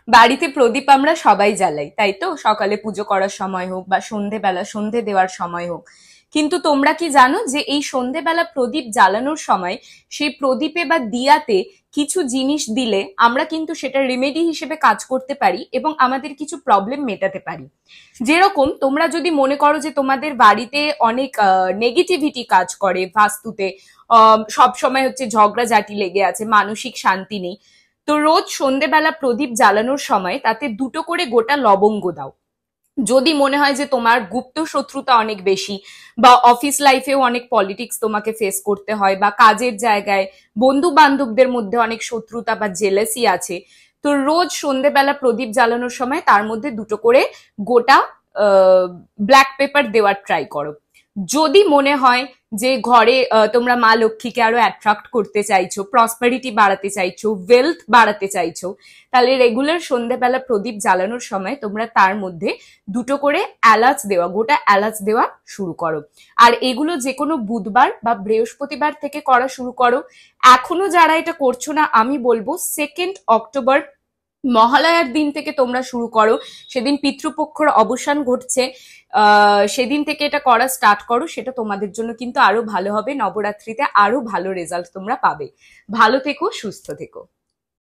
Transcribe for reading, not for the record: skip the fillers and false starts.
বাড়িতে প্রদীপ আমরা সবাই জ্বালাই, তাই তো? সকালে পুজো করার সময় হোক বা সন্ধেবেলা সন্ধে দেওয়ার সময় হোক। কিন্তু তোমরা কি জানো যে এই সন্ধেবেলা প্রদীপ জ্বালানোর সময় সেই প্রদীপে বা দিয়াতে কিছু জিনিস দিলে আমরা কিন্তু সেটা রেমেডি হিসেবে কাজ করতে পারি এবং আমাদের কিছু প্রবলেম মেটাতে পারি। যেরকম তোমরা যদি মনে করো যে তোমাদের বাড়িতে অনেক নেগেটিভিটি কাজ করে বাস্তুতে, সব সময় হচ্ছে ঝগড়াঝাটি লেগে আছে, মানসিক শান্তি নেই, তো রোজ সন্ধেবেলা প্রদীপ জ্বালানোর সময় তাতে দুটো করে গোটা লবঙ্গ দাও। যদি মনে হয় যে তোমার গুপ্ত শত্রুতা অনেক বেশি, বা অফিস লাইফেও অনেক পলিটিক্স তোমাকে ফেস করতে হয়, বা কাজের জায়গায় বন্ধু বান্ধবদের মধ্যে অনেক শত্রুতা বা জেলাসি আছে, তো রোজ সন্ধেবেলা প্রদীপ জ্বালানোর সময় তার মধ্যে দুটো করে গোটা ব্ল্যাক পেপার দেওয়ার ট্রাই করো। যদি মনে হয় যে ঘরে তোমরা মা লক্ষ্মীকে আরো অ্যাট্রাক্ট করতে চাইছো, প্রসপারিটি বাড়াতে চাইছো, ওয়েলথ বাড়াতে চাইছো, তাহলে রেগুলার সন্ধ্যাবেলা প্রদীপ জ্বালানোর সময় তোমরা তার মধ্যে দুটো করে এলাচ দেওয়া, গোটা এলাচ দেওয়া শুরু করো। আর এগুলো যে কোনো বুধবার বা বৃহস্পতিবার থেকে করা শুরু করো। এখনো যারা এটা করছো না, আমি বলবো 2 অক্টোবর মহালয়ার দিন থেকে তোমরা শুরু করো। সেদিন পিতৃপক্ষর অবসান ঘটছে, সেদিন থেকে এটা করা স্টার্ট করো। সেটা তোমাদের জন্য কিন্তু আরো ভালো হবে, নবরাত্রিতে আরো ভালো রেজাল্ট তোমরা পাবে। ভালো থেকো, সুস্থ থেকো।